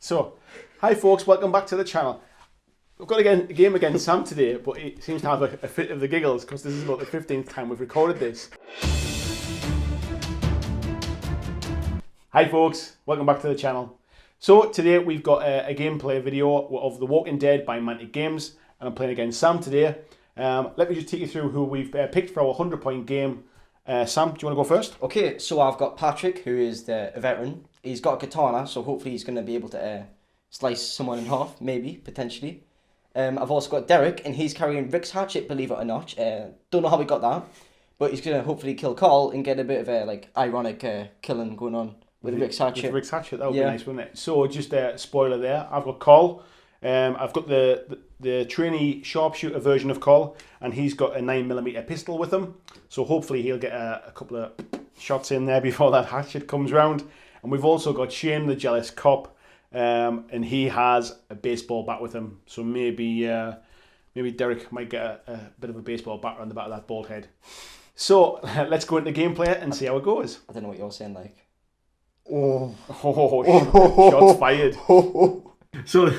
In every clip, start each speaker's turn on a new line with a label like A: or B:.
A: So, hi folks, welcome back to the channel. We've got a game against Sam today, but it seems to have a fit of the giggles because this is about the 15th time we've recorded this. Hi folks, welcome back to the channel. So today we've got a gameplay video of The Walking Dead by Mantic Games, and I'm playing against Sam today. Let me just take you through who we've picked for our 100-point game. Sam, do you want to go first?
B: Okay, so I've got Patrick, who is a veteran. He's got a katana, so hopefully he's going to be able to slice someone in half, maybe, potentially. I've also got Derek, and he's carrying Rick's hatchet, believe it or not. Don't know how he got that, but he's going to hopefully kill Carl and get a bit of a ironic killing going on with Rick's hatchet.
A: With Rick's hatchet, that would be nice, wouldn't it? So just a spoiler there. I've got Carl. I've got the trainee sharpshooter version of Carl, and he's got a 9mm pistol with him. So hopefully he'll get a couple of shots in there before that hatchet comes round. And we've also got Shane, the jealous cop, and he has a baseball bat with him. So maybe Derek might get a bit of a baseball bat on the back of that bald head. So let's go into gameplay and see how it goes.
B: I don't know what you're saying, like.
A: Shots fired. So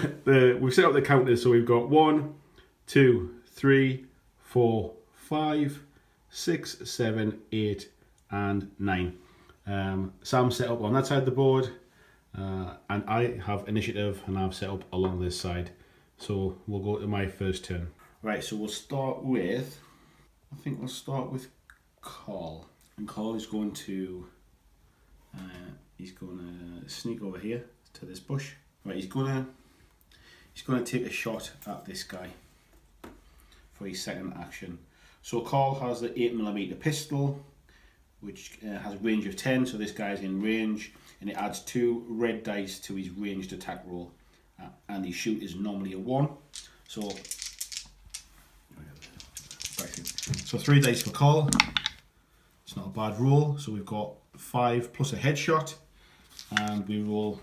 A: we've set up the counters. So we've got 1, 2, 3, 4, 5, 6, 7, 8, and 9. Sam set up on that side of the board, and I have initiative, and I've set up along this side. So we'll go to my first turn. Right. So we'll start with. I think we'll start with Carl, and Carl is going to. He's going to sneak over here to this bush. Right, he's going to take a shot at this guy for his second action. So Carl has the 8mm pistol, which has a range of 10. So this guy's in range, and it adds 2 red dice to his ranged attack roll, and his shoot is normally a 1. So 3 dice for Carl. It's not a bad roll. So we've got 5 plus a headshot, and we roll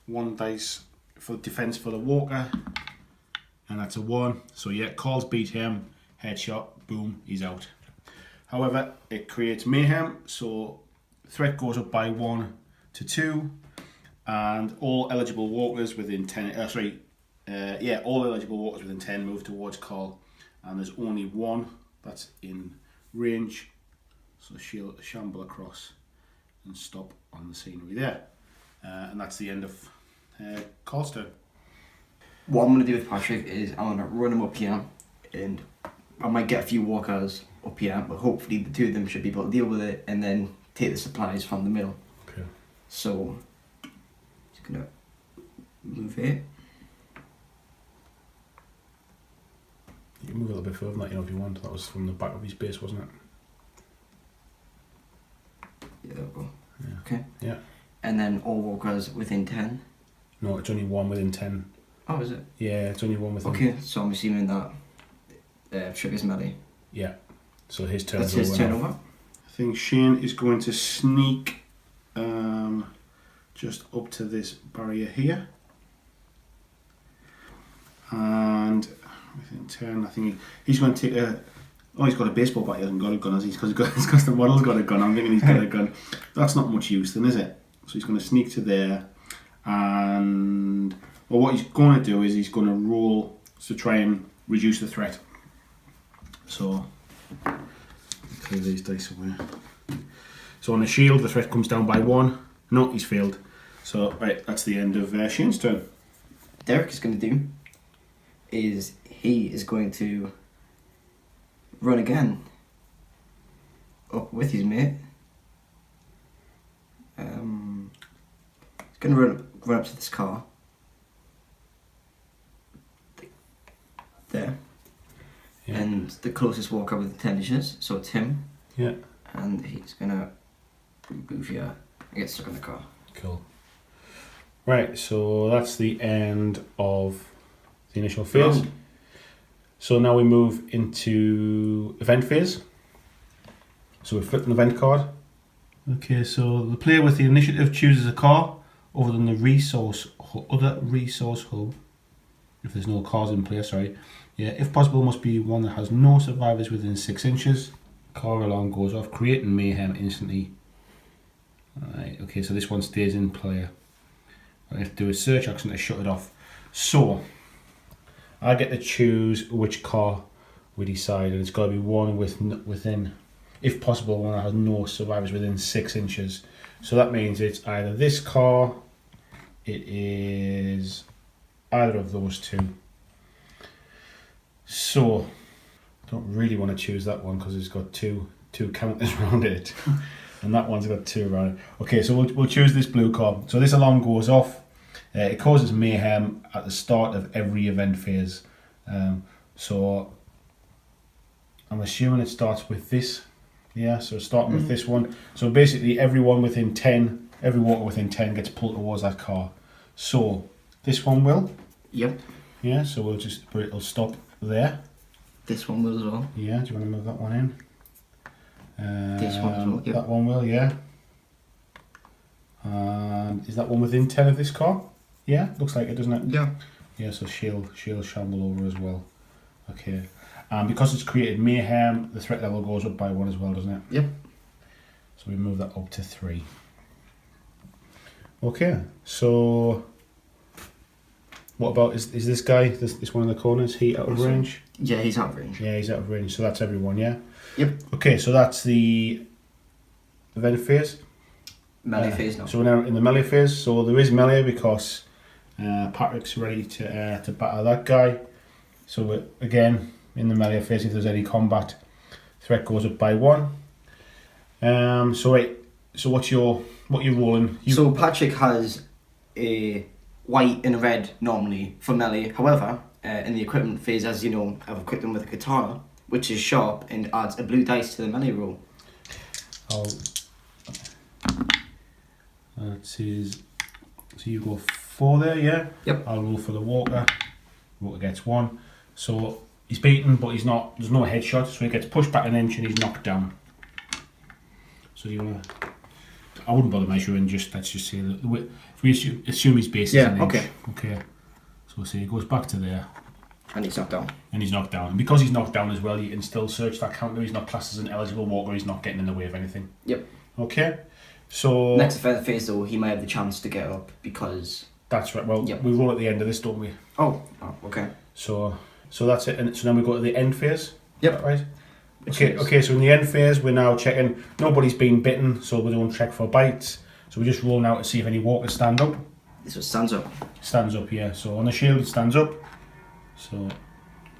A: 1 dice for defense for the walker, and that's a 1. So yeah, Carl's beat him. Headshot, boom, he's out. However, it creates mayhem, so threat goes up by 1 to 2, and all eligible walkers within 10. All eligible walkers within 10 move towards Carl, and there's only 1 that's in range. So she'll shamble across and stop on the scenery there. And that's the end of Carl's turn.
B: What I'm going to do with Patrick is I'm going to run him up here, and I might get a few walkers up here, but hopefully the 2 of them should be able to deal with it and then take the supplies from the middle.
A: Okay.
B: So, just going to move it.
A: You can move a little bit further than that, if you want. That was from the back of his base, wasn't it?
B: Yeah, there we go.
A: Yeah.
B: Okay.
A: Yeah.
B: And then all walkers within 10.
A: No, it's only 1 within 10.
B: Oh, is it?
A: Yeah, it's only 1 within.
B: Okay, so I'm assuming that triggers melee.
A: Yeah. So his turn.
B: That's his turn over.
A: I think Shane is going to sneak just up to this barrier here, and within turn, I think he's going to take a. Oh, he's got a baseball bat. He hasn't got a gun, has he? Because the model's got a gun. I'm thinking he's got a gun. That's not much use, then, is it? So he's going to sneak to there, and what he's going to do is he's going to roll to try and reduce the threat. So clear these dice away. So on the shield, the threat comes down by 1. No, he's failed. So right, that's the end of Shane's turn.
B: Derek is going to do is he is going to run again up with his mate. He's going to run up to this car. There. Yeah. And the closest walker with 10 inches, so it's him.
A: Yeah.
B: And he's going to move here and get stuck in the car.
A: Cool. Right, so that's the end of the initial phase.
B: Round.
A: So now we move into event phase. So we flip an event card. Okay, so the player with the initiative chooses a car other than the other resource hub. If there's no cars in play, sorry. Yeah, if possible, must be one that has no survivors within 6 inches. Car alarm goes off, creating mayhem instantly. Alright, okay, so this one stays in play. I have to do a search action to shut it off. So I get to choose which car we decide, and it's got to be one within, if possible, one that has no survivors within 6 inches. So that means it's either this car, it is either of those two. So I don't really want to choose that one because it's got two counters around it. And that one's got 2 around it. Okay, so we'll choose this blue car. So this alarm goes off. It causes mayhem at the start of every event phase. So I'm assuming it starts with this. Yeah, so starting with this one. So basically everyone within 10, every walker within 10 gets pulled towards that car. So this one will.
B: Yep.
A: Yeah, so we'll just, it'll stop there.
B: This one will as well.
A: Yeah, do you want to move that one in?
B: This one as well, yep.
A: That one will, yeah. Is that one within 10 of this car? Yeah, looks like it, doesn't it?
B: Yeah.
A: Yeah, so she'll shamble over as well. Okay. Because it's created mayhem, the threat level goes up by 1 as well, doesn't it?
B: Yep.
A: So we move that up to 3. Okay, so what about, is this guy, this one in the corner, is he out of range?
B: Yeah, he's out of range.
A: Yeah, he's out of range, so that's everyone, yeah?
B: Yep.
A: Okay, so that's the event phase.
B: Melee phase now.
A: So we're now in the melee phase. So there is melee because Patrick's ready to batter that guy. So we're again in the melee phase. If there's any combat, threat goes up by 1. So what you're rolling?
B: So Patrick has a white and a red normally for melee. However, in the equipment phase, as you know, I've equipped him with a katana, which is sharp and adds a blue dice to the melee roll.
A: That's his. So you go 4 there, yeah?
B: Yep.
A: I'll roll for the walker. Walker gets 1. So he's beaten, but he's not. There's no headshot, so he gets pushed back an inch and he's knocked down. So you wanna? I wouldn't bother measuring. Let's just say that if we assume his base is an inch.
B: Okay.
A: Okay. So we'll say he goes back to there.
B: And he's knocked down.
A: And he's knocked down. And because he's knocked down as well, you can still search that counter. He's not classed as an eligible walker. He's not getting in the way of anything.
B: Yep.
A: Okay. So
B: next event phase though, he might have the chance to get up because.
A: That's right. Well,
B: yep.
A: We roll at the end of this, don't we?
B: Oh okay.
A: So that's it. And so then we go to the end phase.
B: Yep.
A: Right. Okay. So in the end phase, we're now checking. Nobody's been bitten, so we don't check for bites. So we just roll now to see if any walkers stand up.
B: This one stands up.
A: Stands up, yeah. So on the shield, it stands up. So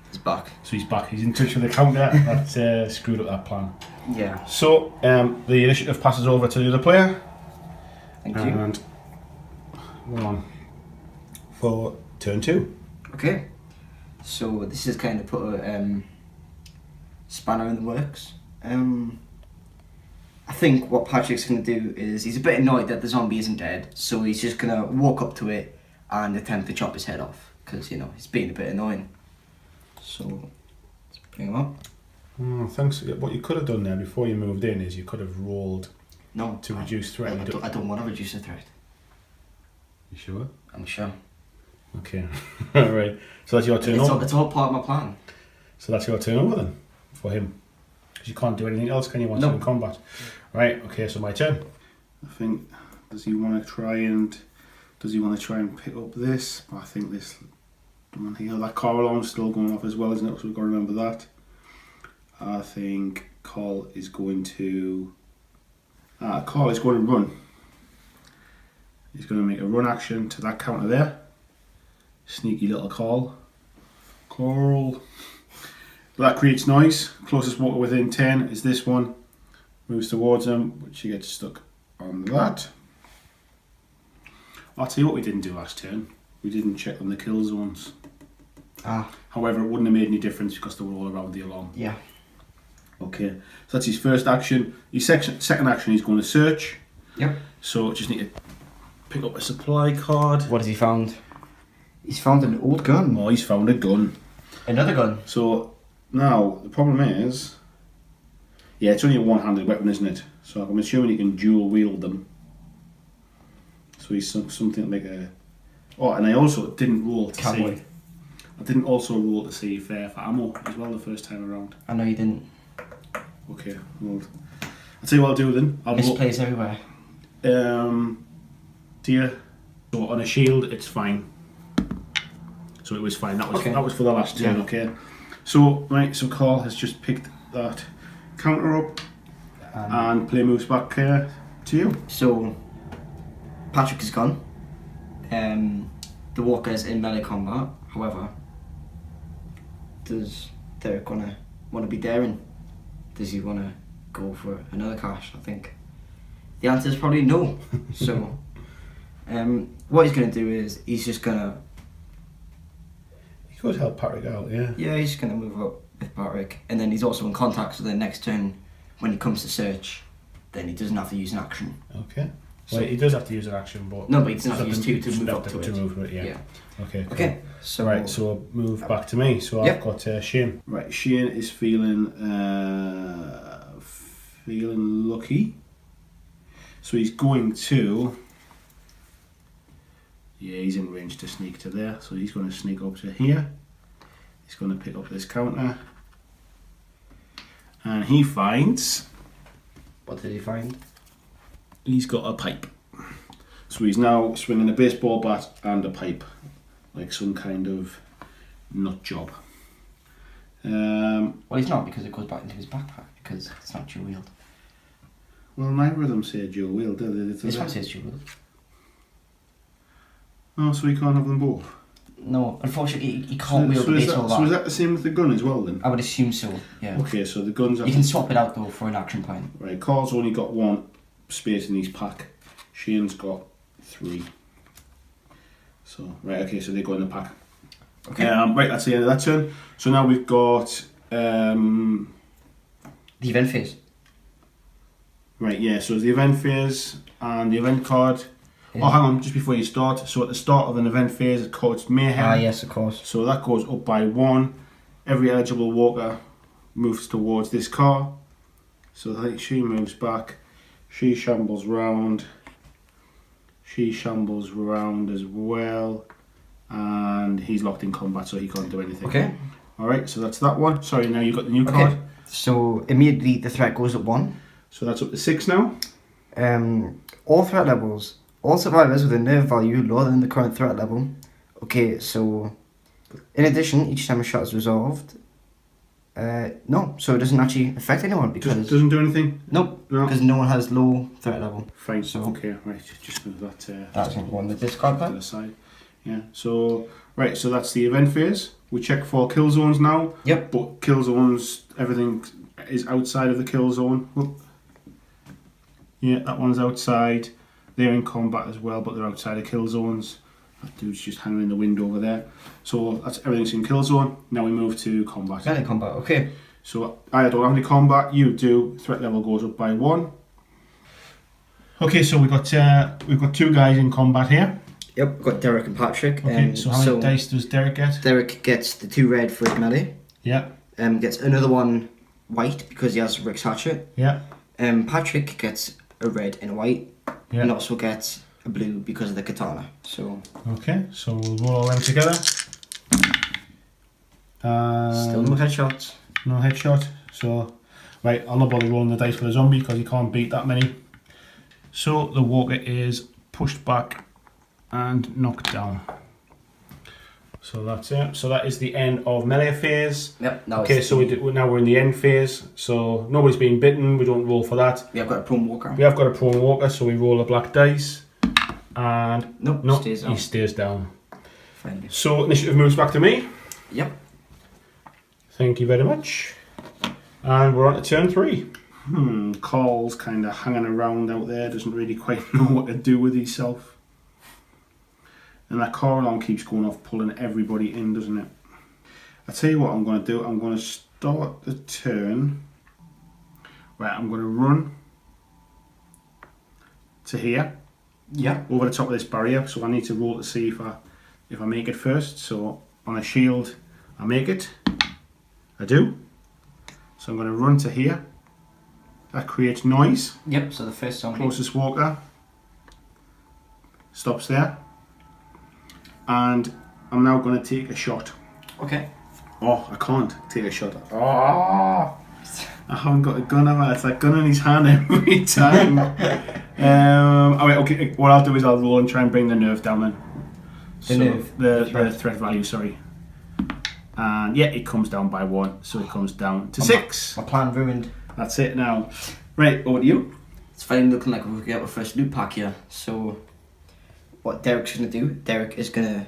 B: he's back.
A: So he's back. He's in touch with the counter. That screwed up that plan.
B: Yeah.
A: So the initiative passes over to the other player.
B: Thank you.
A: And we're on for turn 2.
B: Okay. So this is kind of put a spanner in the works. I think what Patrick's going to do is he's a bit annoyed that the zombie isn't dead, so he's just going to walk up to it and attempt to chop his head off because he's being a bit annoying. So let's bring him up.
A: Thanks. What you could have done there before you moved in is you could have rolled to reduce threat.
B: I don't want to reduce the threat.
A: You sure?
B: I'm sure.
A: Okay. Alright. So that's your turn over.
B: It's all part of my plan.
A: So that's your turn over then for him. Because you can't do anything else, can you, once you're in combat? Right, okay, so my turn. I think does he want to try and pick up this? But I think this one here, that car alarm's still going off as well, isn't it? So we've got to remember that. I think Carl is going to run. He's going to make a run action to that counter there. Sneaky little Carl. That creates noise. Closest walker within 10 is this one. Moves towards him, which he gets stuck on that. I'll tell you what we didn't do last turn. We didn't check on the kill zones. However, it wouldn't have made any difference because they were all around the alarm.
B: Yeah.
A: Okay, so that's his first action. His second action, he's going to search.
B: Yep.
A: So just need to pick up a supply card.
B: What has he found? He's found an old gun.
A: Oh, he's found a gun.
B: Another gun.
A: So now the problem is, yeah, it's only a one-handed weapon, isn't it? So I'm assuming he can dual wield them. So he's something like a. Oh, and I also didn't roll to see. I didn't also roll to see for ammo as well the first time around.
B: I know you didn't.
A: Okay, well, I'll tell you what I'll do then. I'll
B: misplays everywhere.
A: Do you So on a shield, it's fine. So it was fine. That was for the last turn.
B: Yeah.
A: Okay. So right. So Carl has just picked that counter up, and play moves back to you.
B: So Patrick is gone. The Walker's in melee combat. However, does Derek want to be daring? Does he want to go for another cash? I think the answer is probably no. So, what he's going to do is he's just going to...
A: He could help Patrick out, yeah.
B: Yeah, he's going to move up with Patrick. And then he's also in contact, so the next turn, when he comes to search, then he doesn't have to use an action.
A: Okay. Well, he does have to use an action, but...
B: No, but he doesn't have to use two to move up to it.
A: To move it, yeah. Okay, cool.
B: Okay, so...
A: Right, so we'll move back to me. So I've got Shane. Right, Shane is feeling lucky. So he's going to... Yeah, he's in range to sneak to there. So he's going to sneak up to here. He's going to pick up this counter. And he finds...
B: What did he find?
A: He's got a pipe. So he's now swinging a baseball bat and a pipe. Like some kind of nut job.
B: Well, he's not, because it goes back into his backpack, because it's not dual wield.
A: Well, neither of them say dual wield, do they?
B: This one says dual wield.
A: Oh, so he can't have them both?
B: No, unfortunately, he can't wield the baseball bat.
A: So is that the same with the gun as well then?
B: I would assume so, yeah.
A: Okay, so the guns are...
B: You can swap it out though for an action point.
A: Right, Carl's only got one space in his pack. Shane's got 3. So, right, okay, so they go in the pack.
B: Okay.
A: Right, that's the end of that turn. So now we've got...
B: The event phase.
A: Right, yeah, so the event phase and the event card. Yeah. Oh, hang on, just before you start. So at the start of an event phase, it's Mayhem.
B: Ah, yes, of course.
A: So that goes up by 1. Every eligible walker moves towards this car. So she moves back. She shambles round. She shambles round as well. And he's locked in combat, so he can't do anything.
B: Okay.
A: Alright, so that's that one. Sorry, now you've got the new card.
B: So immediately the threat goes up 1.
A: So that's up to 6 now.
B: All threat levels. All survivors with a nerve value lower than the current threat level. Okay, so in addition, each time a shot is resolved. No, so it doesn't actually affect anyone because
A: doesn't do anything.
B: Nope, because no one has low threat level.
A: Fine. So okay, right. Just move that.
B: That's going to go on the discard pad.
A: To the side. Yeah. So right. So that's the event phase. We check for kill zones now.
B: Yep.
A: But kill zones, everything is outside of the kill zone. Whoop. Yeah, that one's outside. They're in combat as well, but they're outside of kill zones. That dude's just hanging in the window over there. So that's everything's in kill zone. Now we move to combat.
B: Melee combat, okay.
A: So I don't have any combat. You do. Threat level goes up by 1. Okay, so we've got 2 guys in combat here.
B: Yep, we've got Derek and Patrick.
A: Okay, so how many dice does Derek get?
B: Derek gets the 2 red for his melee.
A: Yeah.
B: Gets another 1 white because he has Rick's hatchet.
A: Yeah.
B: Patrick gets a red and a white.
A: Yeah.
B: And also gets a blue because of the katana. So
A: okay, so we'll roll all them together.
B: Still no headshots.
A: No headshot. So right, I'll not bother rolling the dice for the zombie because you can't beat that many. So the walker is pushed back and knocked down. So that's it. So that is the end of melee phase.
B: Yep.
A: Okay, so now we're in the end phase. So nobody's been bitten. We don't roll for that.
B: We have got a prone walker.
A: We have got a prone walker, so we roll a black dice. And
B: nope,
A: he stays down.
B: Finally.
A: So initiative moves back to me.
B: Yep.
A: Thank you very much. And we're on to turn 3. Carl's kind of hanging around out there. Doesn't really quite know what to do with himself. And that car alarm keeps going off, pulling everybody in, doesn't it? I tell you what I'm going to do. I'm going to start the turn. Right, I'm going to run to here.
B: Yeah.
A: Over the top of this barrier. So I need to roll to see if I make it first. So on a shield, I make it. I do. So I'm going to run to here. That creates noise.
B: Yep. So the first zombie.
A: Closest walker stops there. And I'm now going to take a shot.
B: Okay.
A: Oh, I can't take a shot. Oh. I haven't got a gun, have I? It's like gun in his hand every time. Alright, okay, what I'll do is I'll roll and try and bring the nerve down then. The threat value, sorry. And yeah, it comes down by 1, so it comes down to 6.
B: My plan ruined.
A: That's it now. Right, over to you.
B: It's finally looking like we'll get our first loot pack here. So, what Derek's going to do, Derek is going to...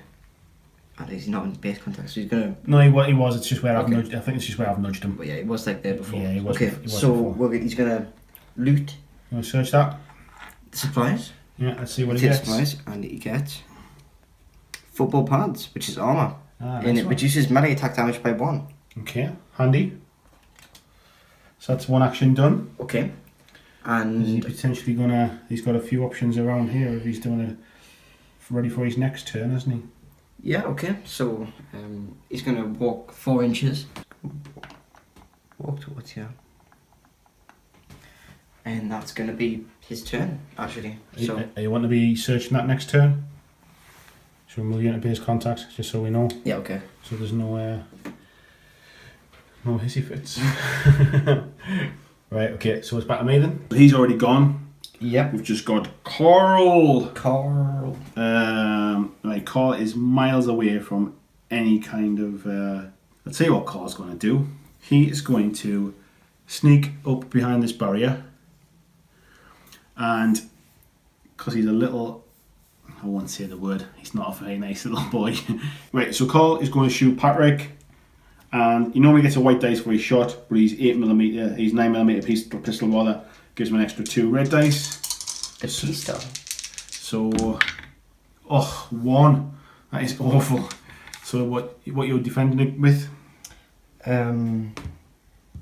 B: He's not in base contact, so he's going to...
A: No, he was. It's just where I've nudged. I think it's just where I've nudged him.
B: But yeah, he was like there before.
A: Yeah, he was.
B: Okay,
A: he was
B: so he's going to loot.
A: You want to search that?
B: The supplies.
A: Yeah, let's see what he gets.
B: Supplies, and he gets football pads, which is armor. And it reduces melee attack damage by 1.
A: Okay, handy. So that's one action done.
B: Okay. And
A: is he potentially gonna? He's got a few options around here if he's doing ready for his next turn, isn't he?
B: Yeah. Okay. So he's gonna walk 4 inches. Walk towards here. And that's gonna be his turn, actually. So
A: you want to be searching that next turn? Should we move you into base contact just so we know?
B: Yeah. Okay.
A: So there's no hissy fits. Right, okay, so it's back to me then. He's already gone.
B: Yep.
A: We've just got Carl. Right, Carl is miles away from any kind of... let's see what Carl's going to do. He is going to sneak up behind this barrier. And because he's a little... I won't say the word. He's not a very nice little boy. Right, so Carl is going to shoot Patrick. And he normally gets a white dice for his shot, but he's 8mm, he's 9mm pistol rather, gives him an extra 2 red dice.
B: The pistol.
A: So, 1. That is awful. So what you're defending it with?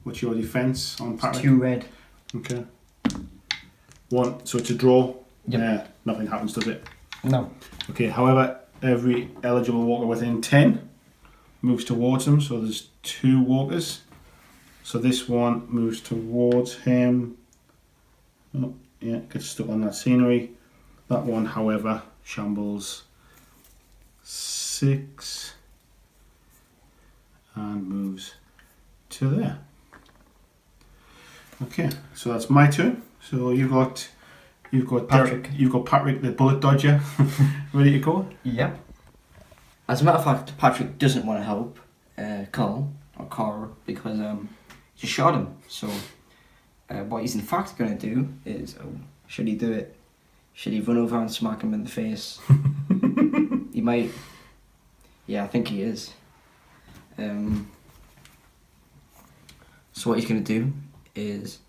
A: What's your defense on Patrick?
B: 2 red.
A: Okay. 1. So it's a draw.
B: Yep.
A: Nothing happens, does it?
B: No.
A: Okay. However, every eligible walker within 10 moves towards him, so there's 2 walkers. So this one moves towards him. Oh, yeah, gets stuck on that scenery. That one, however, shambles 6 and moves to there. Okay, so that's my turn. So you've got Patrick. You've got Patrick, the bullet dodger, ready to go.
B: Yep. As a matter of fact, Patrick doesn't want to help Carl because he shot him. So what he's in fact going to do is, should he do it? Should he run over and smack him in the face? He might. Yeah, I think he is. So what he's going to do is,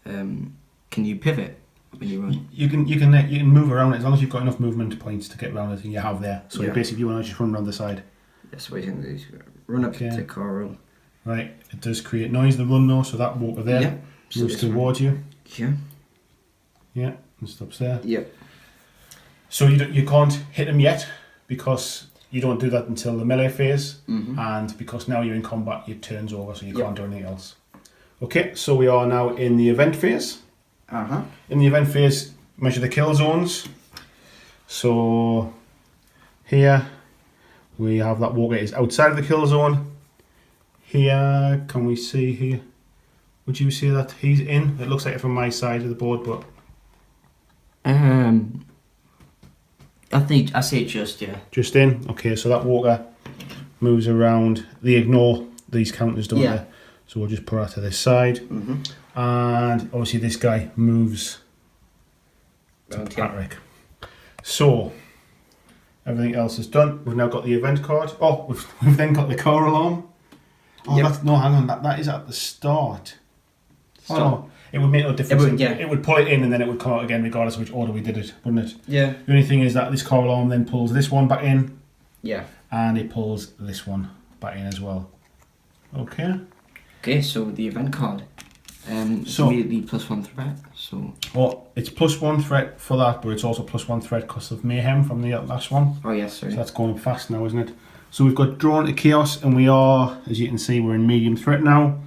B: can you pivot when you run?
A: You can move around it as long as you've got enough movement points to get around it, and you have there. So basically, you want to just run around the side.
B: That's what he's going to do. He's going to run up to Carl.
A: Right, it does create noise. The run though, so that walker there moves towards you.
B: Yeah.
A: Yeah, and stops there.
B: Yep.
A: So you can't hit him yet because you don't do that until the melee phase, and because now you're in combat, your turn's over, so you can't do anything else. Okay, so we are now in the event phase. In the event phase, measure the kill zones. So here we have that walker is outside of the kill zone. Here, can we see here? Would you say that he's in? It looks like it from my side of the board, but
B: I say just
A: just in. Okay, so that walker moves around. They ignore these counters, don't they? So we'll just put that to this side, and obviously this guy moves to Patrick. So everything else is done. We've now got the event card. Oh, we've then got the car alarm. Oh, hang on. That is at the start. Oh no, it would make no difference. It would pull it in and then it would come out again regardless of which order we did it, wouldn't it?
B: Yeah.
A: The only thing is that this car alarm then pulls this one back in.
B: Yeah.
A: And it pulls this one back in as well. Okay.
B: Okay, so the event card. So immediately +1 threat. So.
A: Well, it's +1 threat for that, but it's also +1 threat because of mayhem from the last one.
B: Oh yes, sorry.
A: So that's going fast now, isn't it? So we've got drawn to chaos, and we are, as you can see, we're in medium threat now.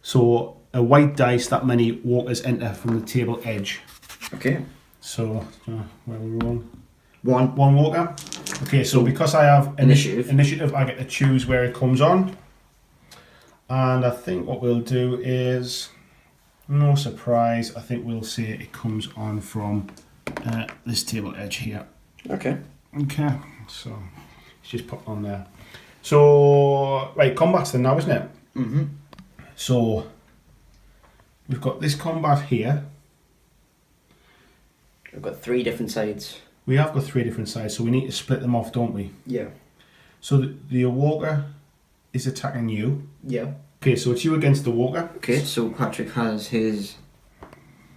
A: So a white dice, that many walkers enter from the table edge.
B: Okay.
A: So where are we rolling?
B: One
A: walker. Okay, so because I have initiative, I get to choose where it comes on. And I think what we'll do is, no surprise, I think we'll say it comes on from this table edge here.
B: Okay.
A: Okay, so it's just put on there. So, right, combat's then now, isn't it?
B: Mm-hmm.
A: So, we've got this combat here.
B: We've got 3 different sides.
A: We have got 3 different sides, so we need to split them off, don't we?
B: Yeah.
A: So, the Walker is attacking you.
B: Yeah.
A: Okay, so it's you against the Walker.
B: Okay, so Patrick has his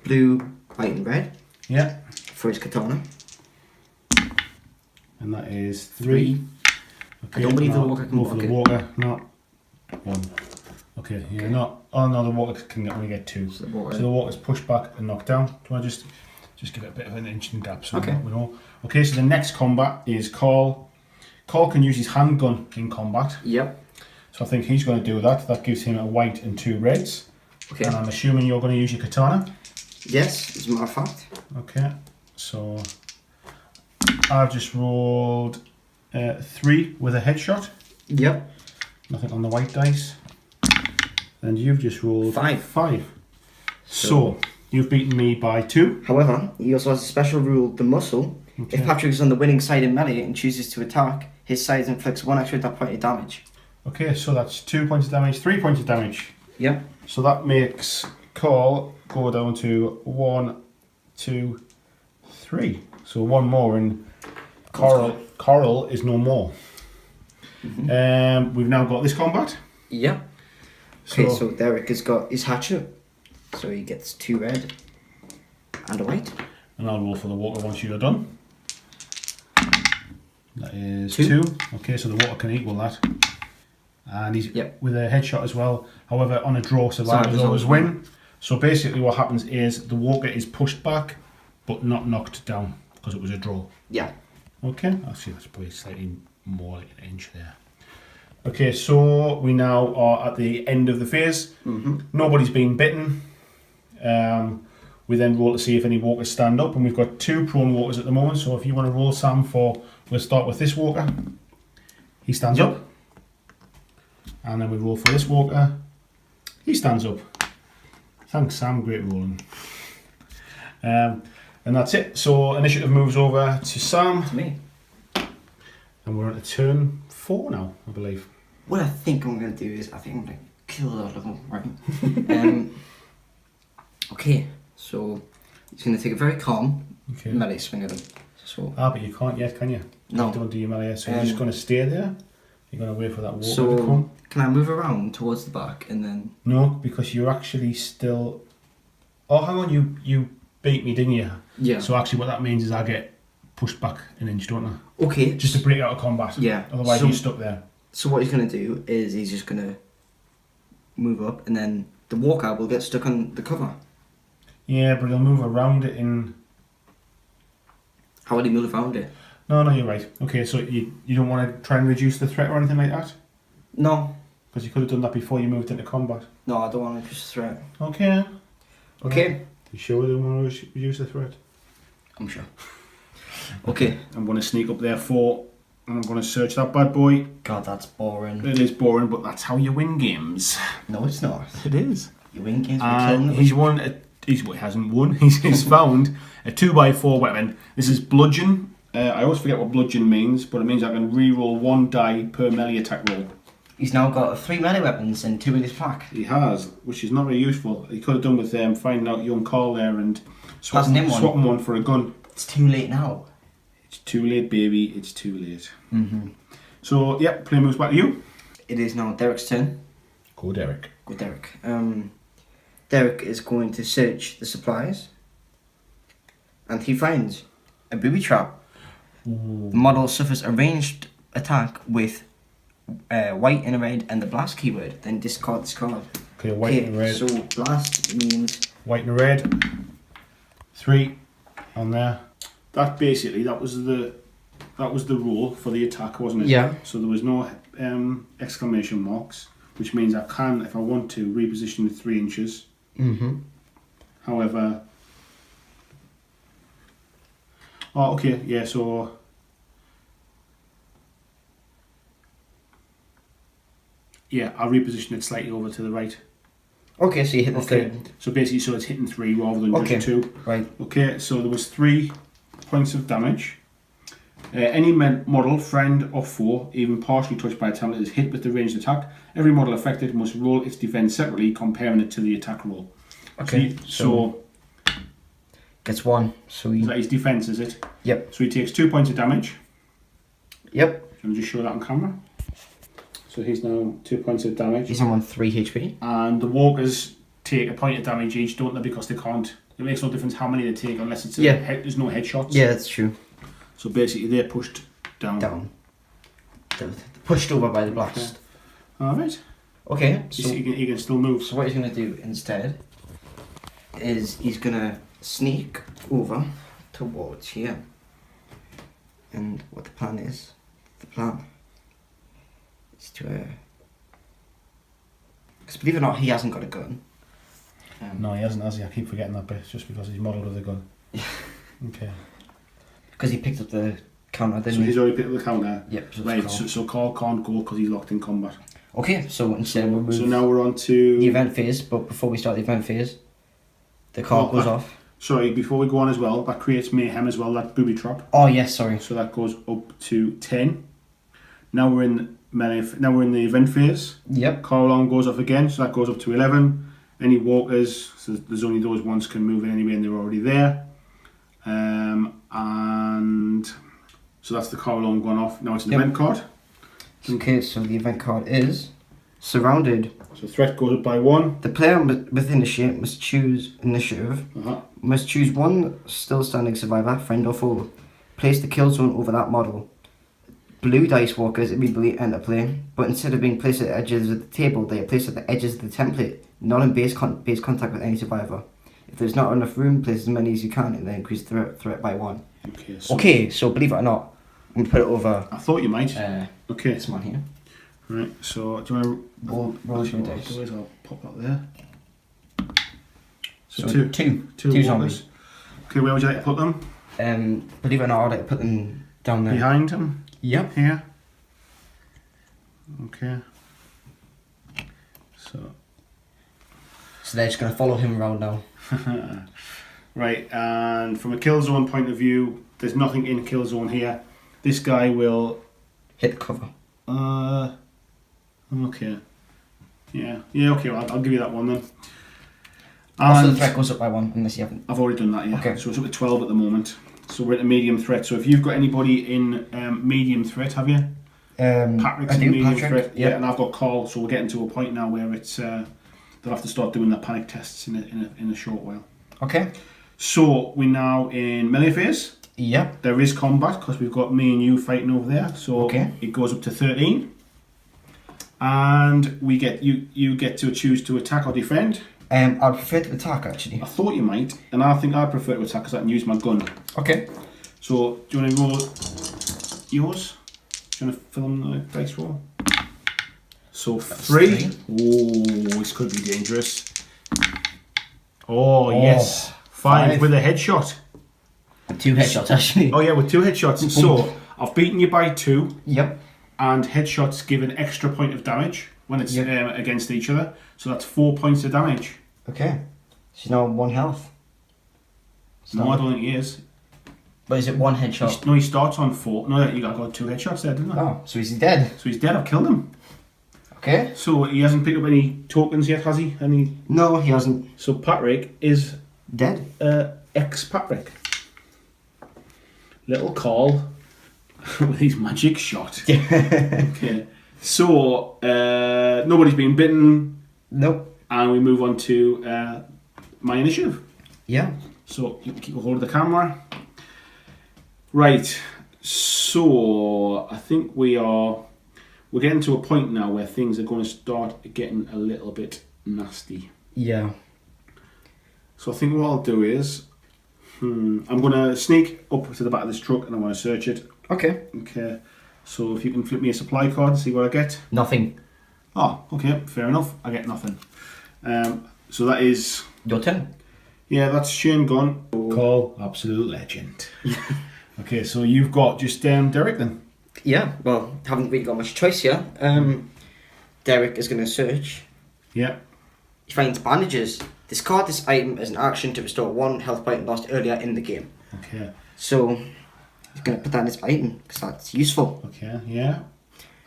B: blue, white and red.
A: Yeah.
B: For his katana.
A: And that is 3. Okay,
B: I don't believe the Walker can
A: go for the Walker, not 1. Okay, yeah,
B: Okay.
A: not. Oh no, the Walker can only get 2.
B: So the
A: Walker's pushed back and knocked down. Do you want to just give it a bit of an inch and gap so
B: Okay.
A: we know? Okay, so the next combat is Carl. Carl can use his handgun in combat.
B: Yep.
A: So I think he's going to do that. That gives him a white and 2 reds.
B: Okay.
A: And I'm assuming you're going to use your katana.
B: Yes, as a matter of fact.
A: Okay, so I've just rolled 3 with a headshot.
B: Yep.
A: Nothing on the white dice. And you've just rolled 5. So you've beaten me by 2.
B: However, he also has a special rule, the muscle.
A: Okay.
B: If Patrick is on the winning side in melee and chooses to attack, his side inflicts 1 extra point of damage.
A: Okay, so that's 2 points of damage, 3 points of damage.
B: Yep.
A: So that makes Carl go down to 1, 2, 3. So 1 more, and Coral is no more.
B: Mm-hmm.
A: We've now got this combat.
B: Yep. Okay, so Derek has got his hatchet. So he gets 2 red and a white.
A: And I'll roll for the Walker once you're done. That is
B: 2.
A: 2. Okay, so the Walker can equal that. And he's with a headshot as well. However, on a draw, survivors always win. So basically what happens is the Walker is pushed back, but not knocked down, because it was a draw.
B: Yeah.
A: Okay, actually that's probably slightly more like an inch there. Okay, so we now are at the end of the phase.
B: Mm-hmm.
A: Nobody's been bitten. We then roll to see if any Walkers stand up, and we've got 2 prone Walkers at the moment. So if you want to roll, Sam, we'll start with this Walker. He stands up. And then we roll for this Walker. He stands up. Thanks, Sam. Great rolling. And that's it. So initiative moves over to Sam.
B: To me.
A: And we're on to turn 4 now, I believe.
B: What I think I'm going to do is, I think I'm going to kill a lot of them, right? Okay, so he's going to take a very calm melee swing at him. So,
A: but you can't yet, can you?
B: No.
A: You don't do your melee yet, so you're just going to stay there. You're going to wait for that Walker to
B: so
A: come.
B: can I move around towards the back and then...
A: No, because you're actually still... Oh, hang on, you beat me, didn't you?
B: Yeah.
A: So actually what that means is I get pushed back an inch, don't I?
B: Okay.
A: Just to break out of combat.
B: Yeah.
A: Otherwise you're stuck there.
B: So what he's going to do is he's just going to move up and then the Walker will get stuck on the cover.
A: Yeah, but he'll move around it in...
B: How would he move around it?
A: No, you're right. Okay, so you don't want to try and reduce the threat or anything like that?
B: No.
A: Because you could have done that before you moved into combat.
B: No, I don't want to reduce the threat.
A: Okay.
B: Okay.
A: You sure you don't want to reduce the threat?
B: I'm sure. Okay.
A: I'm going to sneak up there 4. And I'm going to search that bad boy.
B: God, that's boring.
A: It is boring, but that's how you win games.
B: No, it's not.
A: It is.
B: You win games by killing them.
A: He's won... He hasn't won. He's found a 2x4 weapon. This is bludgeon. I always forget what bludgeon means, but it means I can re-roll 1 die per melee attack roll.
B: He's now got 3 melee weapons and 2 in his pack.
A: He has, which is not very useful. He could have done with finding out young Carl there and swapping one for a gun.
B: It's too late now.
A: It's too late, baby. It's too late.
B: Mm-hmm.
A: So, yeah, play moves back to you.
B: It is now Derek's turn.
A: Go, Derek.
B: Go, Derek. Derek is going to search the supplies. And he finds a booby trap.
A: Ooh.
B: The model suffers a ranged attack with white and a red and the blast keyword. Then discard this card.
A: Okay, white and red.
B: So blast means...
A: White and red. 3 on there. That was the rule for the attack, wasn't it?
B: Yeah.
A: So there was no exclamation marks, which means I can, if I want to, reposition it 3 inches.
B: Mm-hmm.
A: However... Oh, okay, yeah, so... Yeah, I'll reposition it slightly over to the right.
B: Okay, so you hit the third.
A: So basically, so it's hitting 3 rather than just 2.
B: Right.
A: Okay, so there was 3 points of damage. Any model, friend or foe, even partially touched by a tablet, is hit with the ranged attack. Every model affected must roll its defense separately, comparing it to the attack roll.
B: Okay.
A: So
B: gets 1. So
A: is that his defense, is it?
B: Yep.
A: So he takes 2 points of damage.
B: Yep.
A: Can we just show that on camera? So he's now 2 points of damage.
B: He's on 3 HP.
A: And the walkers take a point of damage each, don't they? Because they can't. It makes no difference how many they take unless it's there's no headshots.
B: Yeah, that's true.
A: So basically, they're pushed down.
B: They're pushed over by the blast.
A: Okay. All right.
B: Okay. So
A: he can still move.
B: So what he's gonna do instead is he's gonna sneak over towards here. And what the plan is to because believe it or not, he hasn't got a gun.
A: No, he hasn't, has he? I keep forgetting that bit just because he's modelled with a gun. Okay.
B: Because he picked up the counter, didn't
A: he? So he's already picked up the counter?
B: Yep. So
A: right, so Carl can't go because he's locked in combat.
B: Okay, so instead we'll move...
A: So now we're on to...
B: the event phase, but before we start the event phase, the car goes off.
A: Sorry, before we go on as well, that creates mayhem as well, that booby trap.
B: Oh yes, sorry.
A: So that goes up to 10. Now we're in the event phase.
B: Yep.
A: Car alarm goes off again, so that goes up to 11. Any walkers, so there's only those ones can move in anyway and they're already there. And so that's the car alarm going off. Now it's an event card.
B: Okay, so the event card is surrounded.
A: So threat goes up by 1.
B: The player with initiative must choose initiative. Must choose one still standing survivor, friend or foe. Place the kill zone over that model. Blue dice walkers immediately enter play, but instead of being placed at the edges of the table, they are placed at the edges of the template, not in base contact with any survivor. If there's not enough room, place as many as you can and then increase the threat by 1. Okay, so believe it or not, I'm going to put it over...
A: I thought you might. Okay.
B: This one here.
A: Right, so do you want to
B: roll your dice?
A: I'll pop that there. So
B: two
A: zombies. Okay, where would you like to put them?
B: Believe it or not, I'd like to put them down there.
A: Behind them?
B: Yep.
A: Here. Okay. So
B: they're just going to follow him around now.
A: Right, and from a kill zone point of view, there's nothing in kill zone here. This guy will
B: hit the cover.
A: Okay. Yeah, okay, well, I'll give you that one then.
B: Also, the threat goes up by 1 unless you haven't.
A: I've already done that, yeah.
B: Okay.
A: So it's up to 12 at the moment. So we're at a medium threat. So if you've got anybody in medium threat, have you? Patrick's in medium threat. Yeah, and I've got Carl. So we're getting to a point now where it's they'll have to start doing their panic tests in a short while.
B: Okay.
A: So we're now in melee phase.
B: Yep.
A: There is combat because we've got me and you fighting over there. So it goes up to 13. And we get you get to choose to attack or defend.
B: I'd prefer to attack actually.
A: I thought you might, and I think I'd prefer to attack because I can use my gun.
B: Okay.
A: So do you want to roll yours? Do you want to fill in the dice roll? So 3. Oh, this could be dangerous. Oh yes, 5 with a headshot.
B: 2 headshots actually.
A: Oh yeah, with 2 headshots. So I've beaten you by 2.
B: Yep.
A: And headshots give an extra point of damage when it's against each other. So that's 4 points of damage.
B: Okay. She's now on 1 health.
A: No, I don't think he is.
B: But is it 1 headshot?
A: He starts on 4. No, I got 2 headshots there, didn't I?
B: Oh, so he's dead.
A: So he's dead. I've killed him.
B: Okay.
A: So he hasn't picked up any tokens yet, has he?
B: No, he hasn't.
A: So Patrick is
B: dead.
A: Ex-Patrick. Little Carl with his magic shot. Okay. So nobody's been bitten.
B: Nope.
A: And we move on to my initiative.
B: Yeah.
A: So you keep a hold of the camera. Right. So I think we're getting to a point now where things are going to start getting a little bit nasty.
B: Yeah.
A: So I think what I'll do is I'm going to sneak up to the back of this truck and I'm going to search it.
B: Okay.
A: Okay. So if you can flip me a supply card and see what I get.
B: Nothing.
A: Oh, okay. Fair enough. I get nothing. So that is...
B: your turn.
A: Yeah, that's Shane gone. Call, absolute legend. Okay, so you've got just Derek then.
B: Yeah, well, haven't really got much choice here. Derek Derek is going to search.
A: Yeah.
B: He finds bandages. Discard this item as an action to restore 1 health point lost earlier in the game.
A: Okay.
B: So he's going to put that in his item because that's useful.
A: Okay, yeah.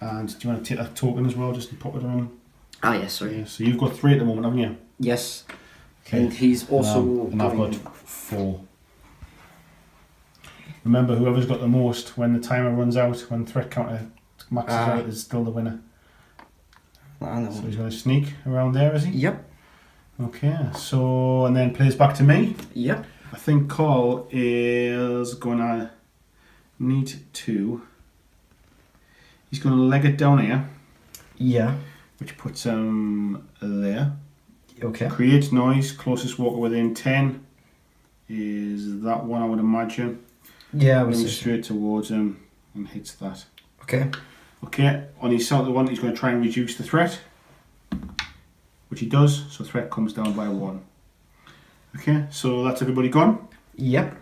A: And do you want to take that token as well, just to put it on?
B: Ah, yes, sorry.
A: Yeah, so you've got 3 at the moment, haven't you?
B: Yes.
A: Okay.
B: And he's also.
A: And I've got 4. Remember, whoever's got the most, when the timer runs out, when threat counter maxes out, is still the winner.
B: I know.
A: So he's going to sneak around there, is he?
B: Yep.
A: Okay, so, and then plays back to me.
B: Yep.
A: I think Carl is going to need to... He's going to leg it down here.
B: Yeah.
A: Which puts him there.
B: Okay.
A: Creates noise, closest walker within 10 is that one, I would imagine.
B: Yeah, I
A: Moves straight towards him and hits that.
B: Okay.
A: Okay, on his south one, he's going to try and reduce the threat, which he does, so threat comes down by 1. Okay, so that's everybody gone.
B: Yep.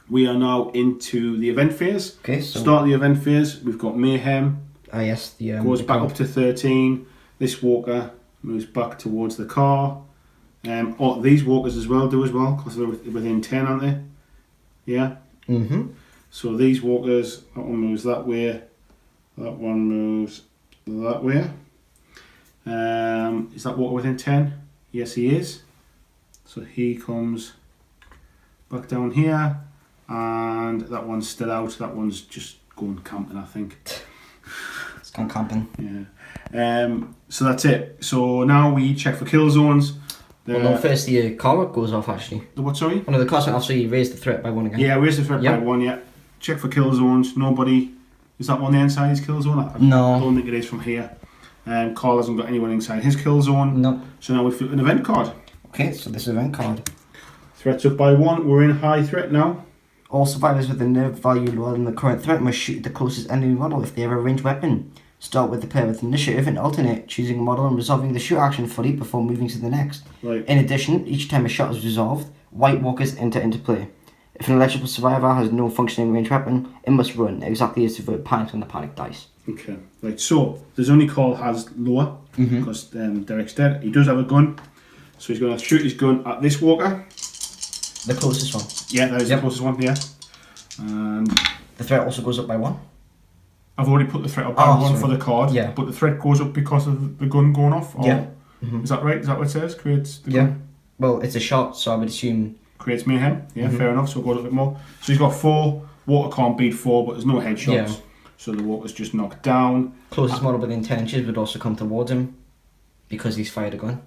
A: We are now into the event phase.
B: Okay, so
A: start of the event phase, we've got Mayhem.
B: Ah, yes. The
A: goes back up to 13. This walker moves back towards the car. These walkers as well do as well, because they're within 10, aren't they? Yeah?
B: Mm-hmm.
A: So these walkers, that one moves that way, that one moves that way. Is that walker within 10? Yes, he is. So he comes back down here, and that one's still out. That one's just going camping, I think.
B: It's gone camping.
A: Yeah. So that's it. So now we check for kill zones.
B: Well, no, first the car goes off actually.
A: The what, sorry?
B: One of the cars went off, so you raised the threat by 1 again.
A: Yeah, raise the threat by 1, yeah. Check for kill zones. Nobody. Is that one the inside his kill zone?
B: No.
A: I don't think it is from here. Carl hasn't got anyone inside his kill zone.
B: No.
A: So now we flip an event card.
B: Okay, so this is event card.
A: Threats up by 1. We're in high threat now.
B: All survivors with a nerve value lower than the current threat must shoot the closest enemy model if they have a ranged weapon. Start with the player with initiative and alternate, choosing a model and resolving the shoot action fully before moving to the next.
A: Right.
B: In addition, each time a shot is resolved, white walkers enter into play. If an eligible survivor has no functioning ranged weapon, it must run, exactly as to avoid panic on the panic dice.
A: Okay, right, so there's only Carl has lower, because Derek's dead. He does have a gun, so he's going to shoot his gun at this walker.
B: The closest one.
A: Yeah, that is the closest one, yeah. And
B: the threat also goes up by 1.
A: I've already put the threat up by 1 for the card, but the threat goes up because of the gun going off? Or is that right? Is that what it says? Creates the gun?
B: Well, it's a shot, so I would assume...
A: Creates mayhem, fair enough, so it goes a bit more. So he's got 4, water can't beat 4, but there's no headshots, so the water's just knocked down.
B: Closest model within 10 inches would also come towards him, because he's fired a gun.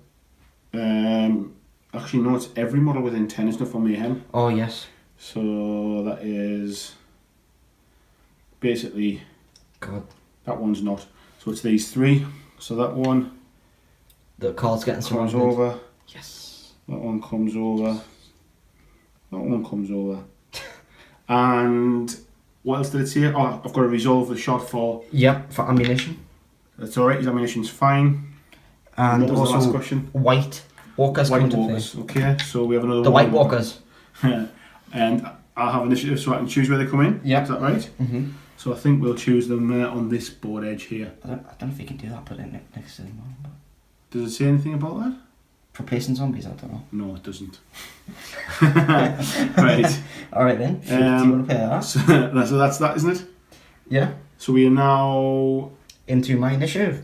A: Actually, no, it's every model within 10, isn't it, for mayhem?
B: Oh, yes.
A: So that is basically...
B: God.
A: That one's not. So it's these 3. So that one...
B: The card's getting
A: comes over.
B: Yes.
A: That one comes over. That one comes over. And what else did it say? Oh, I've got to resolve the shot for...
B: Yep, for ammunition.
A: That's alright, his ammunition's fine.
B: And
A: what was
B: also
A: the last question?
B: White walkers come into play.
A: Okay, so we have another
B: The white walkers.
A: And I'll have initiative so I can choose where they come in.
B: Yep.
A: Is that right?
B: Mm-hmm.
A: So I think we'll choose them on this board edge here.
B: I don't know if you can do that, put it next to them.
A: Does it say anything about that?
B: For placing zombies, I don't know.
A: No, it doesn't. Right.
B: Alright then, do you want to play that?
A: So that's that, isn't it?
B: Yeah.
A: So we are now...
B: Into my initiative.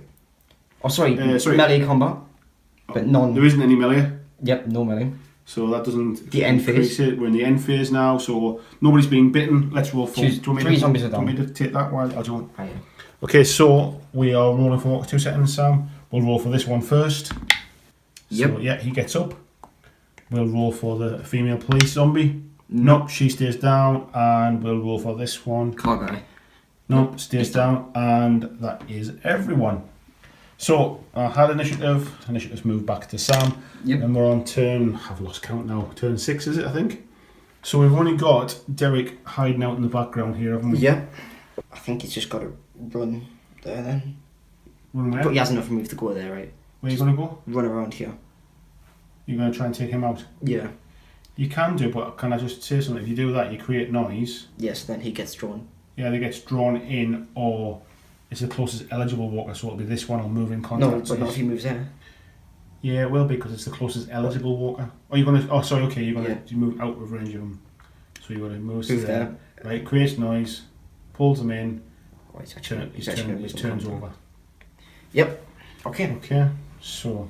B: Oh, sorry, melee combat. But none.
A: There isn't any melee.
B: Yep, no melee.
A: So that doesn't...
B: The end phase.
A: We're in the end phase now, so nobody's being bitten. Let's roll for...
B: Choose 3 zombies are down.
A: Do you want me to take that while... I'll do one.
B: Oh, yeah.
A: Okay, so we are rolling for 2 seconds, Sam. We'll roll for this one first.
B: Yep.
A: So, yeah, he gets up. We'll roll for the female police zombie. Nope, she stays down. And we'll roll for this one.
B: Car guy.
A: Nope, stays down. And that is everyone. So, I had initiative. Initiative's moved back to Sam.
B: Yep.
A: And we're on turn... I've lost count now. Turn 6, is it, I think? So we've only got Derek hiding out in the background here, haven't we?
B: Yeah. I think he's just got to run there then.
A: Run where?
B: But he has enough move to go there, right?
A: Where are you going to go?
B: Run around here.
A: You're going to try and take him out?
B: Yeah.
A: You can do, but can I just say something? If you do that, you create noise.
B: Yes, then he gets drawn.
A: Yeah, they gets drawn in, or It's the closest eligible walker, so it'll be this one. I'll move in contact.
B: No, but not if he moves there.
A: Yeah, it will be because it's the closest eligible walker. Oh, you're gonna. Oh, sorry. Okay, you're gonna
B: Yeah.
A: you move out of range of them. So you're gonna move
B: Move
A: there. Right, creates noise, pulls them in.
B: Oh, he's actually
A: His turns over.
B: Yep. Okay.
A: Okay. So.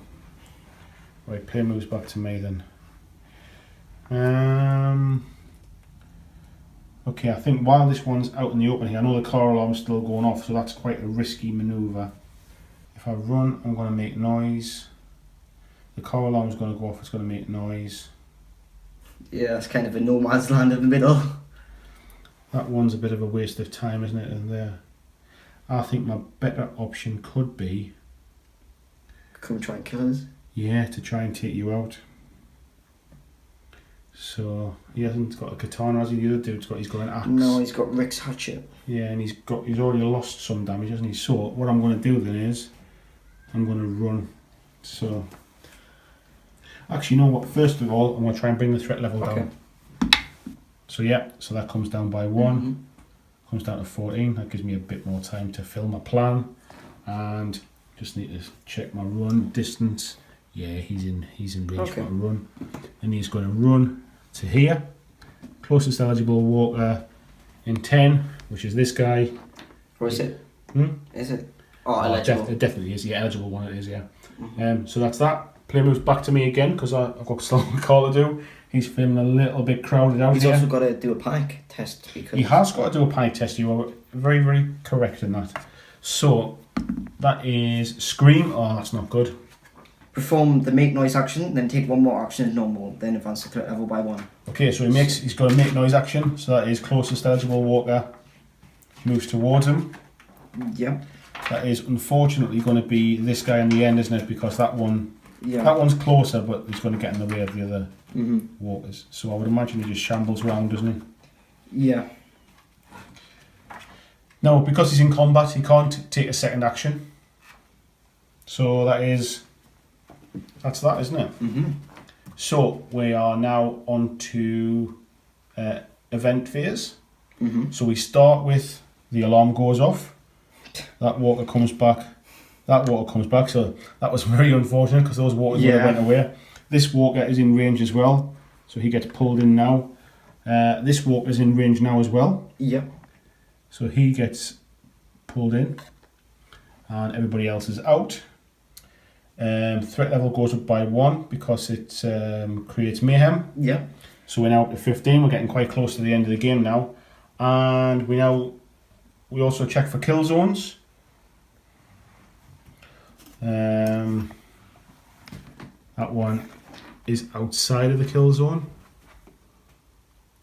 A: Right, play moves back to me then. Okay, I think while this one's out in the open here, I know the car alarm's still going off, so that's quite a risky manoeuvre. If I run, I'm going to make noise. The car alarm's going to go off, it's going to make noise.
B: Yeah, that's kind of a no man's land in the middle.
A: That one's a bit of a waste of time, isn't it, in there? I think my better option could be...
B: Come and try and kill us.
A: Yeah, to try and take you out. So he hasn't got a katana, has he? The other dude's got. He's got an axe.
B: No, he's got Rick's hatchet.
A: Yeah, and he's already lost some damage, hasn't he? So what I'm going to do then is I'm going to run. So actually, you know what? First of all, I'm going to try and bring the threat level down. So yeah, so that comes down by 1. Comes down to 14. That gives me a bit more time to fill my plan, and just need to check my run distance. Yeah, he's in range for a run, and he's going to run to here. Closest eligible walker in 10, which is this guy.
B: Or is it? Is it? Oh, eligible.
A: It definitely is. Yeah, eligible one it is. Yeah. So that's that. Play moves back to me again because I've got still a call to do. He's feeling a little bit crowded out.
B: He's also got to do a panic test. Because
A: he has got to do a panic test. You are very, very correct in that. So that is scream. Oh, that's not good.
B: Perform the make noise action, then take one more action as normal, then advance the threat level by 1.
A: Okay, so he's got a make noise action, so that is closest eligible walker moves towards him.
B: Yep.
A: That is unfortunately going to be this guy in the end, isn't it? Because that one's closer, but he's going to get in the way of the other walkers. So I would imagine he just shambles around, doesn't he?
B: Yeah.
A: No, because he's in combat, he can't take a second action. So that's that, isn't it? So we are now on to event phase. So we start with the alarm goes off. That walker comes back. So that was very unfortunate because those walkers would have went away. This walker is in range as well, so he gets pulled in now. This walker is in range now as well.
B: Yep.
A: So he gets pulled in, and everybody else is out. Threat level goes up by 1 because it creates mayhem.
B: Yeah.
A: So we're now up to 15. We're getting quite close to the end of the game now, and we also check for kill zones. That one is outside of the kill zone.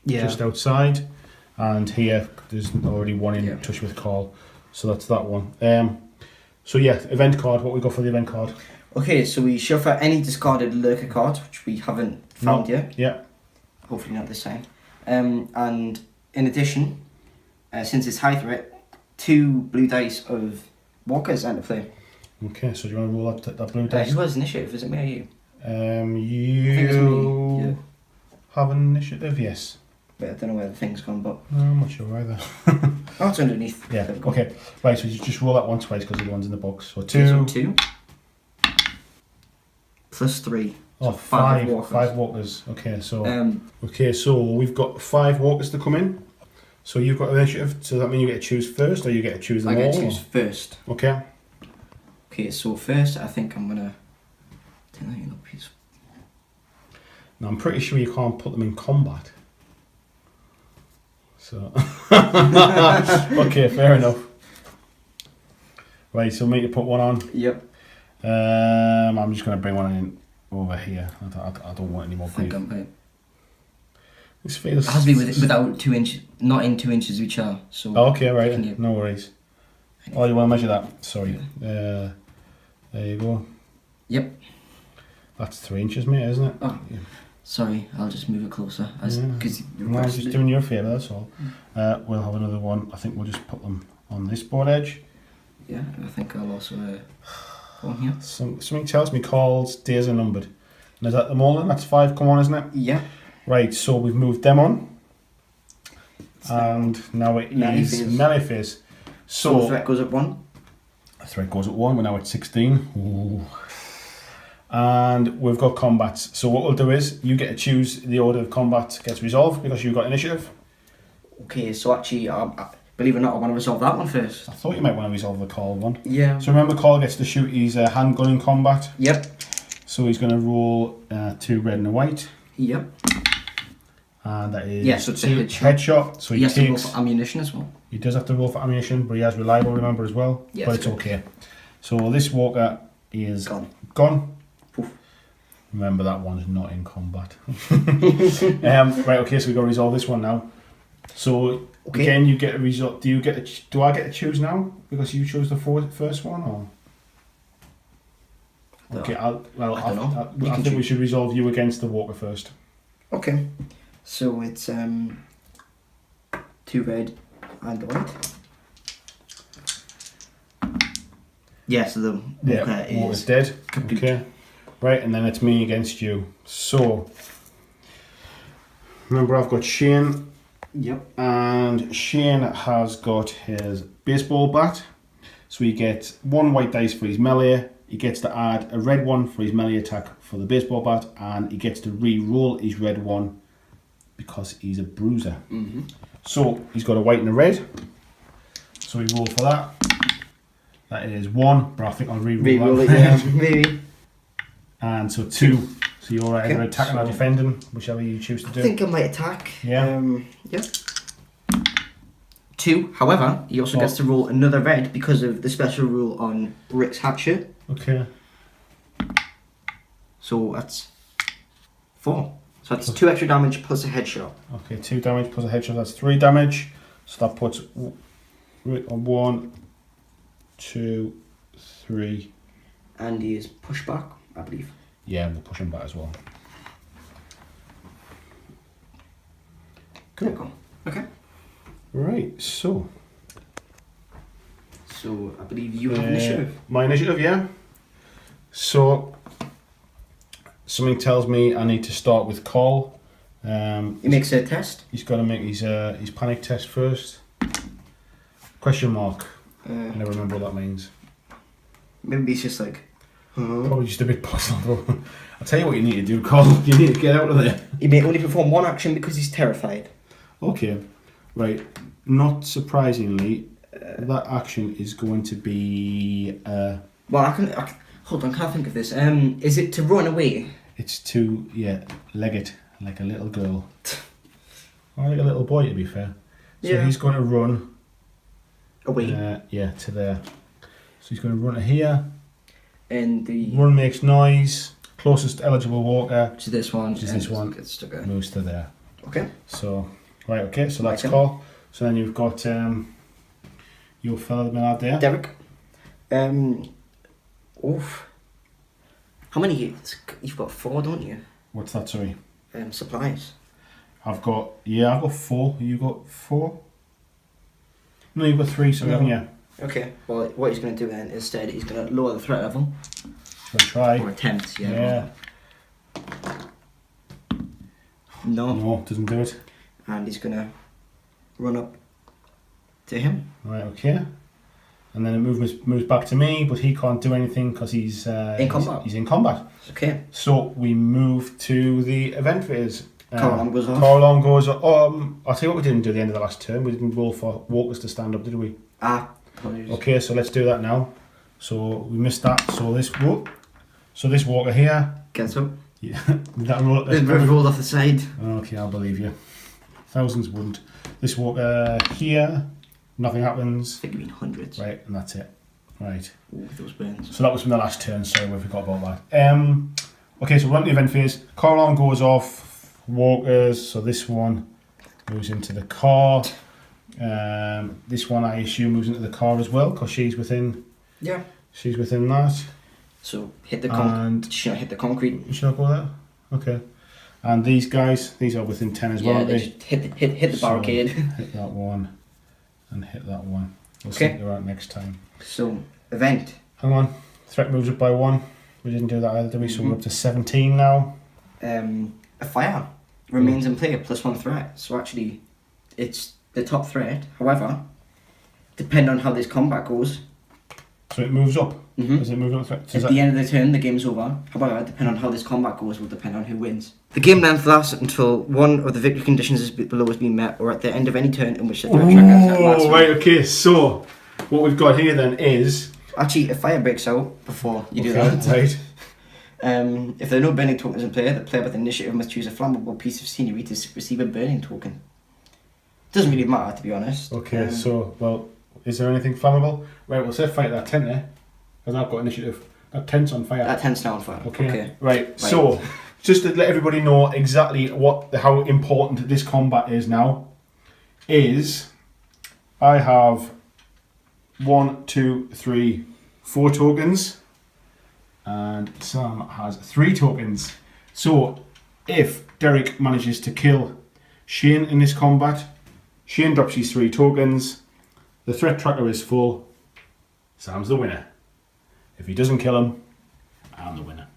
B: Yeah.
A: Just outside, and here there's already one in touch with call, so that's that one. So yeah, event card. What we got for the event card?
B: Okay, so we shuffle any discarded lurker cards, which we haven't found yet.
A: Yeah.
B: Hopefully not this time. And in addition, since it's high threat, 2 blue dice of walkers enter play.
A: Okay, so do you want to roll that blue dice?
B: Who has initiative? Is it me or you?
A: You
B: I think it's me. Yeah.
A: have initiative, yes.
B: But I don't know where the thing's gone, but...
A: No, I'm not sure either.
B: Oh, it's underneath.
A: Yeah, okay. Right, so you just roll that one twice because the one's in the box. So 2.
B: Okay, so 2. Plus 3.
A: Oh,
B: So
A: 5
B: walkers.
A: 5 walkers. Okay, so we've got 5 walkers to come in. So you've got initiative. So that means you get to choose first, or you get to choose them all?
B: I get to choose first.
A: Okay.
B: Okay, so first I think I'm gonna take that yellow piece.
A: Now I'm pretty sure you can't put them in combat. So okay, fair enough. Right, so me to put one on.
B: Yep.
A: I'm just going to bring one in over here. I don't want any more grief. This feels...
B: It has to be without 2 inches, not in 2 inches of each other. So
A: okay, right. No worries. Oh, you want to measure that? Sorry.
B: Yeah.
A: There you go.
B: Yep.
A: That's 3 inches, mate, isn't it?
B: Oh, yeah. Sorry, I'll just move it closer. Because
A: no, I'm just doing you a favour, that's all. We'll have another one. I think we'll just put them on this board edge.
B: Yeah, I think I'll also put one here.
A: Something tells me calls days are numbered. And is that them all in? That's 5 come on, isn't it?
B: Yeah.
A: Right, so we've moved them on. And now it is melee phase. So
B: threat goes up 1.
A: Threat goes at 1. We're now at 16. Ooh. And we've got combats. So what we'll do is you get to choose the order of combat gets resolved because you've got initiative.
B: Okay, so actually, believe it or not, I want to resolve that one first.
A: I thought you might want to resolve the Carl one.
B: Yeah.
A: So remember, Carl gets to shoot his handgun in combat.
B: Yep.
A: So he's going to roll 2 red and a white.
B: Yep.
A: And that is
B: so it's a
A: headshot. So he
B: has
A: takes,
B: to roll for ammunition as well.
A: He does have to roll for ammunition, but he has reliable, remember, as well.
B: Yes,
A: but it's okay. So this walker is
B: gone.
A: Remember, that one's not in combat. Right, okay, so we've got to resolve this one now. So again, you get a result. Do I get to choose now because you chose the first one, or? Okay, I don't know. I think we should resolve you against the walker first.
B: Okay, so it's 2 red and a white. Yeah, so the walker
A: walker's dead. Okay, right, and then it's me against you. So remember, I've got Shane.
B: Yep.
A: And Shane has got his baseball bat. So he gets 1 white dice for his melee. He gets to add a red one for his melee attack for the baseball bat. And he gets to re-roll his red one because he's a bruiser.
B: Mm-hmm.
A: So he's got a white and a red. So we roll for that. That is 1, but I think I'll re-roll
B: it,
A: that.
B: yeah, maybe.
A: And so 2. So you're either attacking or defending, whichever you choose to do.
B: I think I might attack.
A: Yeah.
B: Yeah. 2. However, he also gets to roll another red because of the special rule on Rick's hatchet.
A: Okay.
B: So that's 4. So that's 2 extra damage plus a headshot.
A: Okay, 2 damage plus a headshot. That's 3 damage. So that puts 1, 2, 3.
B: And he is pushback, I believe.
A: Yeah, we'll push him back as well. Cool.
B: Okay.
A: Right, so
B: I believe you have initiative.
A: My initiative, yeah. So something tells me I need to start with Carl.
B: He makes a test.
A: He's got to make his panic test first. Question mark. I never remember what that means.
B: Maybe it's just like.
A: Probably just a bit puzzled. I'll tell you what you need to do, Carl. You need to get out of there.
B: He may only perform 1 action because he's terrified.
A: Okay, right. Not surprisingly, that action is going to be.
B: Well, I can hold on. Can't think of this. Is it to run away?
A: It's to leg it like a little girl, or like a little boy, to be fair. So he's going to run
B: away.
A: To there. So he's going to run to here.
B: And the
A: run makes noise. Closest eligible walker.
B: To this one.
A: Gets stuck moves to there.
B: Okay.
A: So right. Okay. So that's Carl. So then you've got your fellow out there.
B: Derek. Oof. How many? You've got 4, don't you?
A: What's that? Sorry.
B: Supplies.
A: I've got 4. You got 4? No, you've got 3. So haven't you?
B: Okay. Well, what he's going to do then instead, he's going to lower the threat level.
A: Should I try?
B: Or attempt. Yeah.
A: Yeah.
B: No,
A: doesn't do it.
B: And he's going to run up to him.
A: Right, okay. And then it moves back to me, but he can't do anything because he's
B: in combat.
A: He's in combat.
B: Okay.
A: So we move to the event phase.
B: Carl goes off.
A: Carl goes off. I'll tell you what we didn't do at the end of the last turn. We didn't roll for walkers to stand up, did we?
B: Apologies.
A: Okay, so let's do that now. So we missed that. So this walker here
B: gets up.
A: Yeah, that roll.
B: Rolled off the side.
A: Okay, I'll believe you. Thousands wouldn't. This walker here, nothing happens.
B: I think you mean hundreds.
A: Right, and that's it. Right.
B: Ooh, those burns.
A: So that was from the last turn. Sorry, we forgot about that. Okay, so we're on the event phase. Car alarm goes off. Walkers. So this one moves into the car. This one, I assume, moves into the car as well because she's within.
B: Yeah.
A: She's within that.
B: So hit the concrete. Should I hit the concrete?
A: Should I go there? Okay. And these guys, these are within 10 as well.
B: Yeah, they just hit the barricade.
A: Hit that one and hit that one. We'll see you out next time.
B: So event.
A: Hang on. Threat moves up by 1. We didn't do that either, did we? So we're up to 17 now.
B: A fire remains in play +1 threat. So actually, it's the top threat. However, depending on how this combat goes,
A: So it moves up. Does it move up?
B: At the end of the turn, the game's over. However, depending on how this combat goes, will depend on who wins. The game length lasts until one of the victory conditions is below has been met, or at the end of any turn in which the threat tracker has
A: Oh, right. Okay. So what we've got here then is
B: actually a fire breaks out before you do that.
A: Right.
B: If there are no burning tokens in play, the player with initiative must choose a flammable piece of scenery to receive a burning token. Doesn't really matter, to be honest.
A: Okay. Well, is there anything flammable? Right. We'll set fire to that tent there, because I've got initiative. That tent's on fire.
B: That tent's now on fire.
A: Okay. Right. So just to let everybody know exactly how important this combat is now, is I have 1, 2, 3, 4 tokens, and Sam has 3 tokens. So if Derek manages to kill Shane in this combat, Shane drops his 3 tokens, the threat tracker is full, Sam's the winner. If he doesn't kill him, I'm the winner.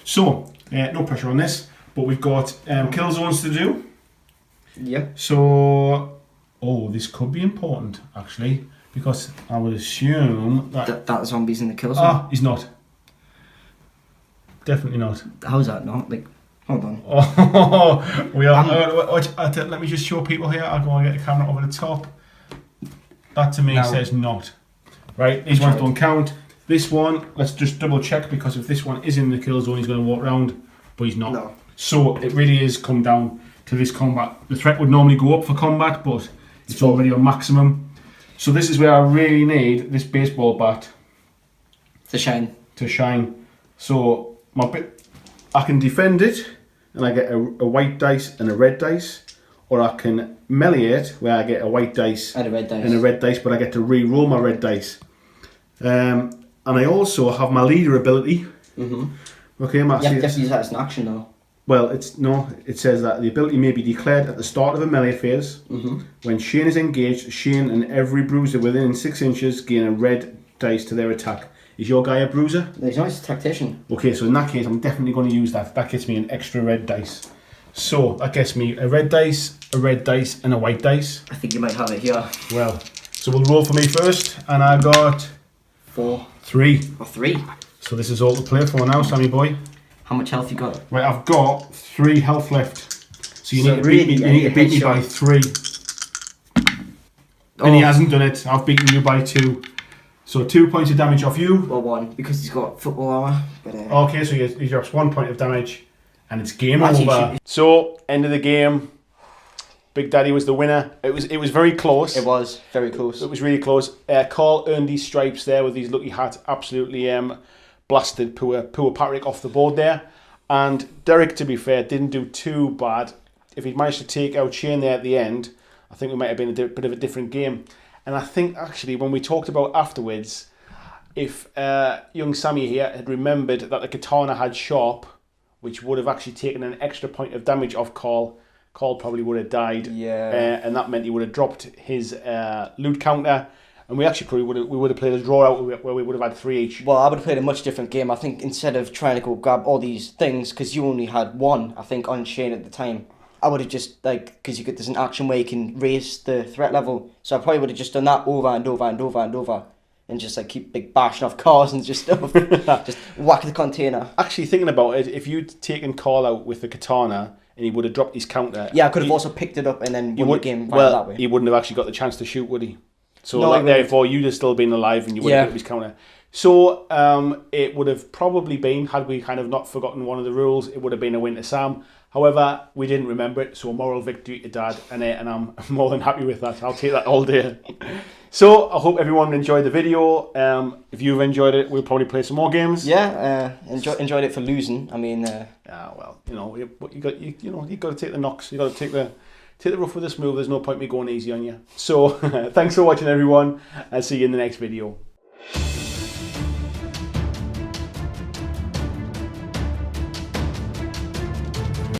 A: So, no pressure on this, but we've got kill zones to do.
B: Yep.
A: So, this could be important, actually, because I would assume
B: that zombie's in the kill zone.
A: Ah, he's not. Definitely not.
B: How's that not? Like, hold on.
A: Oh, we are. Let me just show people here. I'll go and get the camera over the top. That to me says not. Right, these ones don't count. This one, let's just double check, because if this one is in the kill zone, he's going to walk around, but he's not.
B: No.
A: So it really is come down to this combat. The threat would normally go up for combat, but it's already on maximum. So this is where I really need this baseball bat
B: to shine.
A: So I can defend it, and I get a white dice and a red dice, or I can melee it, where I get a white dice
B: and a red dice,
A: but I get to re-roll my red dice. And I also have my leader ability. Okay, Matt.
B: You have to use that as an action though.
A: Well, it says that the ability may be declared at the start of a melee phase. When Shane is engaged, Shane and every bruiser within 6 inches gain a red dice to their attack. Is your guy a bruiser?
B: He's not, he's a tactician.
A: Okay, so in that case, I'm definitely going to use that. That gets me an extra red dice. So that gets me a red dice, and a white dice.
B: I think you might have it here.
A: Well, so we'll roll for me first, and I got 3.
B: 3.
A: So this is all to play for now, Sammy boy.
B: How much health you got?
A: Right, I've got 3 health left. So you need to beat me. You need to beat me by 3. And he hasn't done it. I've beaten you by 2. So 2 points of damage off you.
B: Well, 1 because he's got football armor. But,
A: okay, so he drops 1 point of damage, and it's game over. So end of the game. Big Daddy was the winner. It was very close.
B: It was very close.
A: It was really close. Carl earned his stripes there with his lucky hat. Absolutely blasted poor Patrick off the board there. And Derek, to be fair, didn't do too bad. If he'd managed to take out Shane there at the end, I think we might have been a bit of a different game. And I think actually when we talked about afterwards, if young Sammy here had remembered that the katana had sharp, which would have actually taken an extra point of damage off Carl probably would have died.
B: Yeah.
A: And that meant he would have dropped his loot counter, and we actually probably would have played a draw out where we would have had 3 each.
B: Well, I would have played a much different game. I think instead of trying to go grab all these things, because you only had 1, I think, on Shane at the time, I would have just, because there's an action where you can raise the threat level, so I probably would have just done that over and over and over and over, and just keep bashing off cars and just stuff. Just whack the container.
A: Actually, thinking about it, if you'd taken Carl out with the katana and he would have dropped his counter,
B: yeah, I could have also picked it up and then won the game that way.
A: He wouldn't have actually got the chance to shoot, would he? So therefore, you'd have still been alive and you would have picked up his counter. So it would have probably been, had we kind of not forgotten one of the rules, it would have been a win to Sam. However, we didn't remember it, so a moral victory to Dad, and I'm more than happy with that. I'll take that all day. So I hope everyone enjoyed the video. If you've enjoyed it, we'll probably play some more games.
B: Yeah, enjoyed it for losing. I mean,
A: well, you got to take the knocks. You got to take the rough with the smooth. There's no point me going easy on you. So thanks for watching, everyone. I'll see you in the next video.